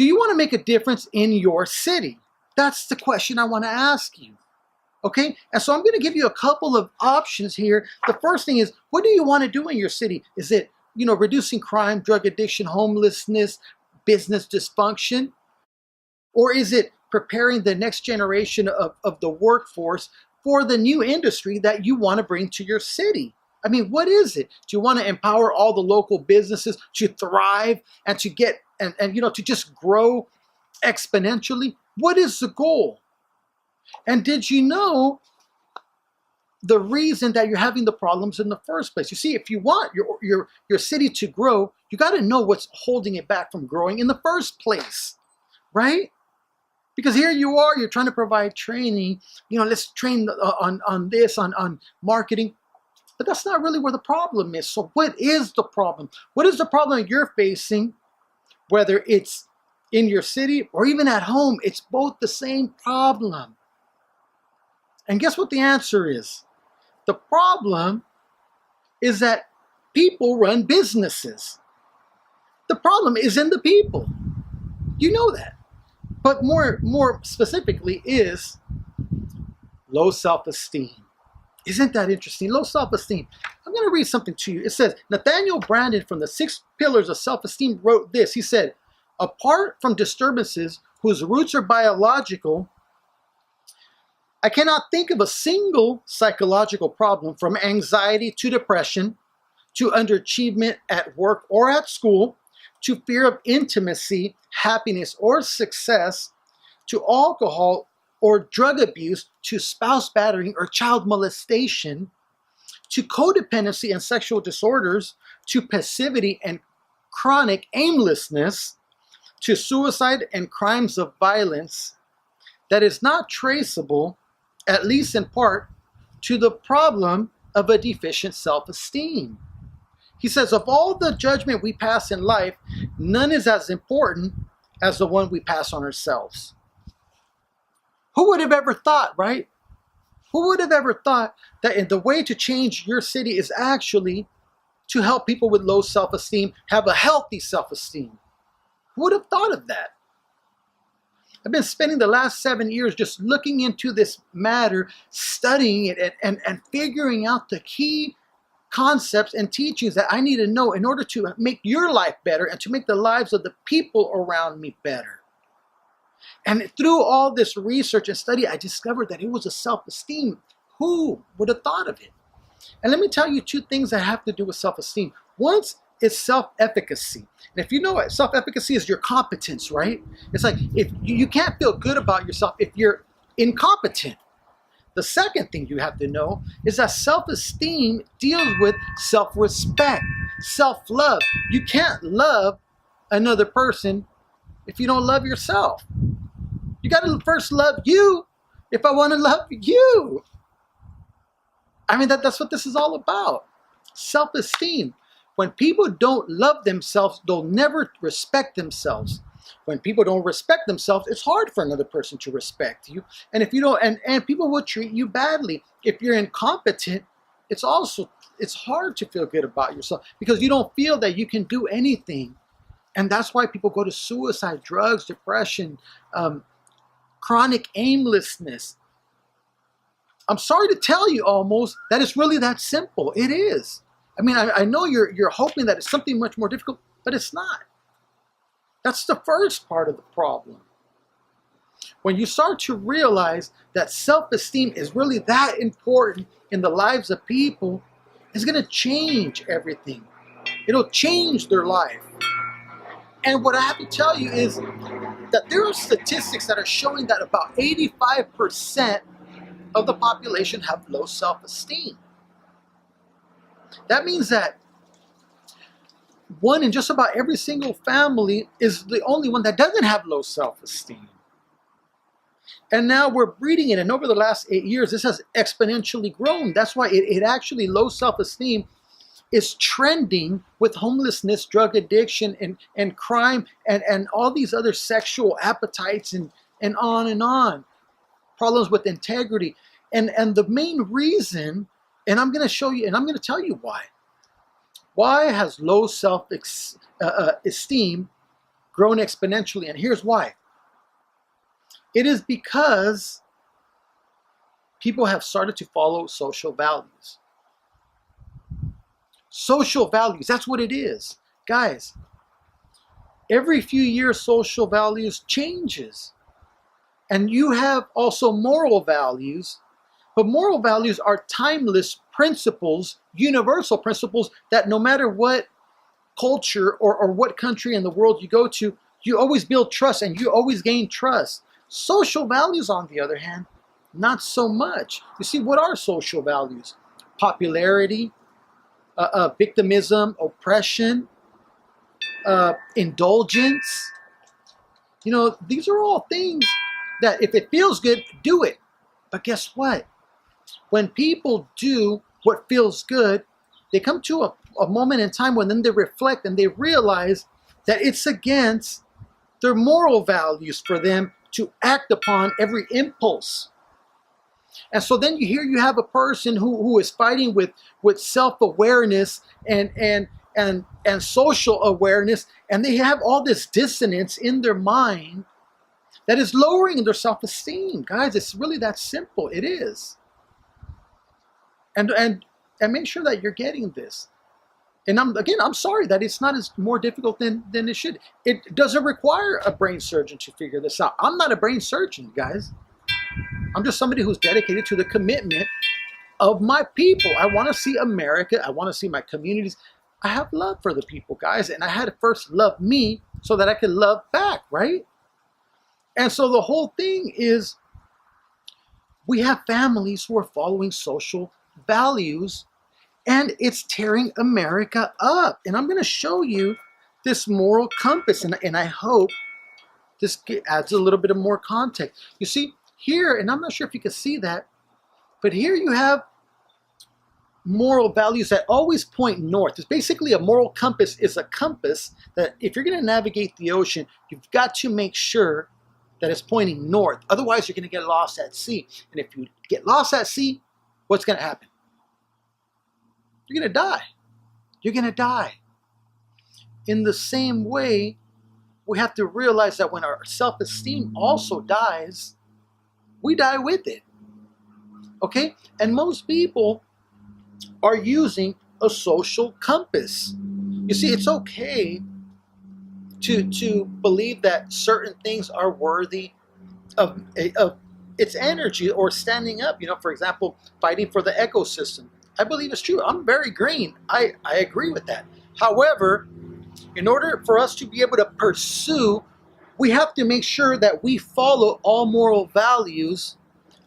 Do you want to make a difference in your city? That's the question I want to ask you. Okay, and so I'm going to give you a couple of options here. The first thing is, what do you want to do in your city? Is it, reducing crime, drug addiction, homelessness, business dysfunction? Or is it preparing the next generation of the workforce for the new industry that you want to bring to your city? I mean, what is it? Do you want to empower all the local businesses to thrive and to get, and to just grow exponentially? What is the goal? And did you know the reason that you're having the problems in the first place? You see, if you want your city to grow, you got to know what's holding it back from growing in the first place, right? Because here you are, you're trying to provide training. Let's train on this, on marketing. But that's not really where the problem is. So what is the problem? What is the problem you're facing, whether it's in your city or even at home? It's both the same problem. And guess what the answer is? The problem is that people run businesses. The problem is in the people. You know that. But more specifically is low self-esteem. Isn't that interesting? Low self-esteem. I'm going to read something to you. It says, Nathaniel Branden from the 6 Pillars of Self-Esteem wrote this. He said, apart from disturbances whose roots are biological, I cannot think of a single psychological problem, from anxiety to depression, to underachievement at work or at school, to fear of intimacy, happiness, or success, to alcohol or drug abuse, to spouse battering or child molestation, to codependency and sexual disorders, to passivity and chronic aimlessness, to suicide and crimes of violence, that is not traceable, at least in part, to the problem of a deficient self-esteem. He says, of all the judgment we pass in life, none is as important as the one we pass on ourselves. Who would have ever thought, right? Who would have ever thought that the way to change your city is actually to help people with low self-esteem have a healthy self-esteem? Who would have thought of that? I've been spending the last 7 years just looking into this matter, studying it, and figuring out the key concepts and teachings that I need to know in order to make your life better and to make the lives of the people around me better. And through all this research and study, I discovered that it was a self-esteem. Who would have thought of it? And let me tell you 2 things that have to do with self-esteem. One is self-efficacy. And if you know what self-efficacy is, your competence, right? It's like if you can't feel good about yourself if you're incompetent. The second thing you have to know is that self-esteem deals with self-respect, self-love. You can't love another person if you don't love yourself. You got to first love you if I want to love you. I mean, that's what this is all about. Self-esteem. When people don't love themselves, they'll never respect themselves. When people don't respect themselves, it's hard for another person to respect you. And if you don't, and people will treat you badly. If you're incompetent, it's hard to feel good about yourself because you don't feel that you can do anything. And that's why people go to suicide, drugs, depression, chronic aimlessness. I'm sorry to tell you almost that it's really that simple. It is. I mean, I know you're hoping that it's something much more difficult, but it's not. That's the first part of the problem. When you start to realize that self-esteem is really that important in the lives of people, it's going to change everything. It'll change their life. And what I have to tell you is that there are statistics that are showing that about 85% of the population have low self-esteem. That means that one in just about every single family is the only one that doesn't have low self-esteem. And now we're breeding it, and over the last 8 years, this has exponentially grown. That's why it actually, low self-esteem is trending with homelessness, drug addiction, and crime, and all these other sexual appetites, and on and on. Problems with integrity. And the main reason, and I'm going to show you, and I'm going to tell you why. Why has low self-esteem grown exponentially. And here's why. It is because people have started to follow social values. Social values, that's what it is. Guys, every few years social values changes. And you have also moral values, but moral values are timeless principles, universal principles that no matter what culture or what country in the world you go to, you always build trust and you always gain trust. Social values, on the other hand, not so much. You see, what are social values? Popularity, victimism, oppression, indulgence. You know, these are all things that if it feels good, do it. But guess what? When people do what feels good, they come to a moment in time when then they reflect and they realize that it's against their moral values for them to act upon every impulse. And so then you have a person who is fighting with self-awareness and social awareness, and they have all this dissonance in their mind that is lowering their self-esteem. Guys, it's really that simple. It is. And make sure that you're getting this. And I'm sorry that it's not as more difficult than it should. It doesn't require a brain surgeon to figure this out. I'm not a brain surgeon, guys. I'm just somebody who's dedicated to the commitment of my people. I want to see America. I want to see my communities. I have love for the people, guys. And I had to first love me so that I could love back, right? And so the whole thing is we have families who are following social values, and it's tearing America up. And I'm going to show you this moral compass, and I hope this adds a little bit of more context. You see, here, and I'm not sure if you can see that, but here you have moral values that always point north. It's basically a moral compass is a compass that if you're going to navigate the ocean, you've got to make sure that it's pointing north. Otherwise, you're going to get lost at sea. And if you get lost at sea, what's going to happen? You're going to die. You're going to die. In the same way, we have to realize that when our self-esteem also dies, we die with it. Okay? And most people are using a social compass. You see, it's okay to believe that certain things are worthy of its energy or standing up. You know, for example, fighting for the ecosystem. I believe it's true. I'm very green. I agree with that. However, in order for us to be able to pursue, we have to make sure that we follow all moral values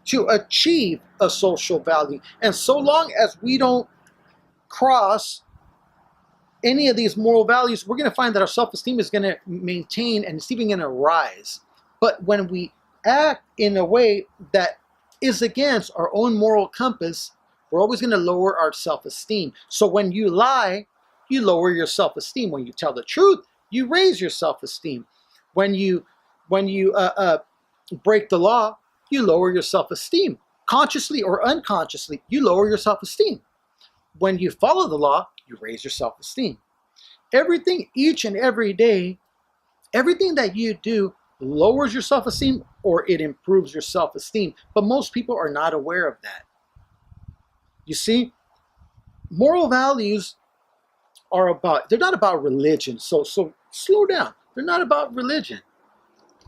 to achieve a social value. And so long as we don't cross any of these moral values, we're going to find that our self-esteem is going to maintain and it's even going to rise. But when we act in a way that is against our own moral compass, we're always going to lower our self-esteem. So when you lie, you lower your self-esteem. When you tell the truth, you raise your self-esteem. When you break the law, you lower your self-esteem. Consciously or unconsciously, you lower your self-esteem. When you follow the law, you raise your self-esteem. Everything, each and every day, everything that you do lowers your self-esteem or it improves your self-esteem. But most people are not aware of that. You see, moral values they're not about religion. So slow down. They're not about religion.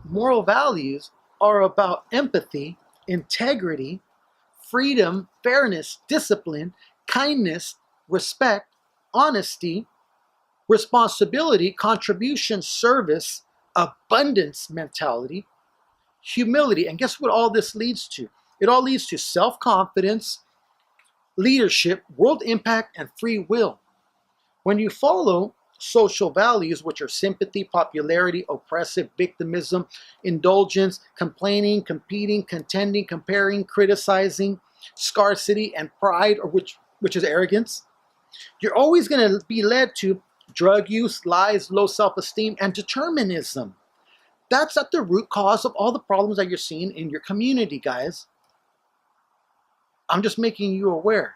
Moral values are about empathy, integrity, freedom, fairness, discipline, kindness, respect, honesty, responsibility, contribution, service, abundance mentality, humility. And guess what all this leads to? It all leads to self-confidence, leadership, world impact, and free will. When you follow social values, which are sympathy, popularity, oppressive, victimism, indulgence, complaining, competing, contending, comparing, criticizing, scarcity, and pride, or which is arrogance, you're always going to be led to drug use, lies, low self-esteem, and determinism. That's at the root cause of all the problems that you're seeing in your community, guys. I'm just making you aware.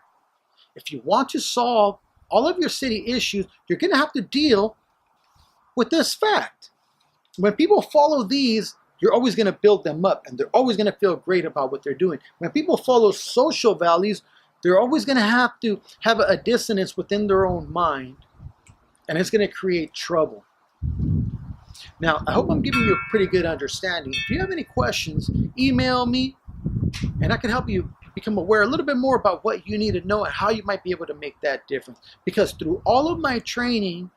If you want to solve all of your city issues, you're going to have to deal with this fact. When people follow these, you're always going to build them up, and they're always going to feel great about what they're doing. When people follow social values, they're always going to have a dissonance within their own mind, and it's going to create trouble. Now, I hope I'm giving you a pretty good understanding. If you have any questions, email me, and I can help you become aware a little bit more about what you need to know and how you might be able to make that difference. Because through all of my training,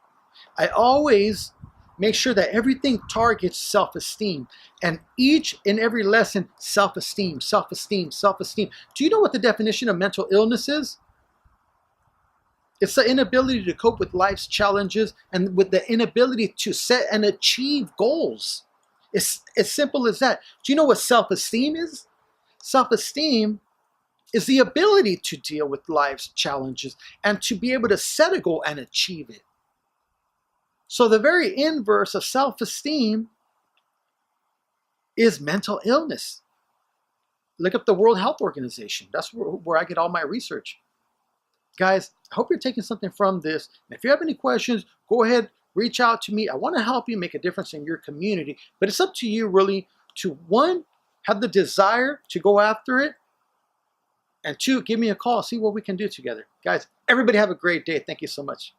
I always make sure that everything targets self-esteem. And each and every lesson, self-esteem, self-esteem, self-esteem. Do you know what the definition of mental illness is? It's the inability to cope with life's challenges and with the inability to set and achieve goals. It's as simple as that. Do you know what self-esteem is? Self-esteem is the ability to deal with life's challenges and to be able to set a goal and achieve it. So the very inverse of self-esteem is mental illness. Look up the World Health Organization. That's where I get all my research. Guys, I hope you're taking something from this. And if you have any questions, go ahead, reach out to me. I want to help you make a difference in your community. But it's up to you really to, one, have the desire to go after it. And two, give me a call, see what we can do together. Guys, everybody have a great day. Thank you so much.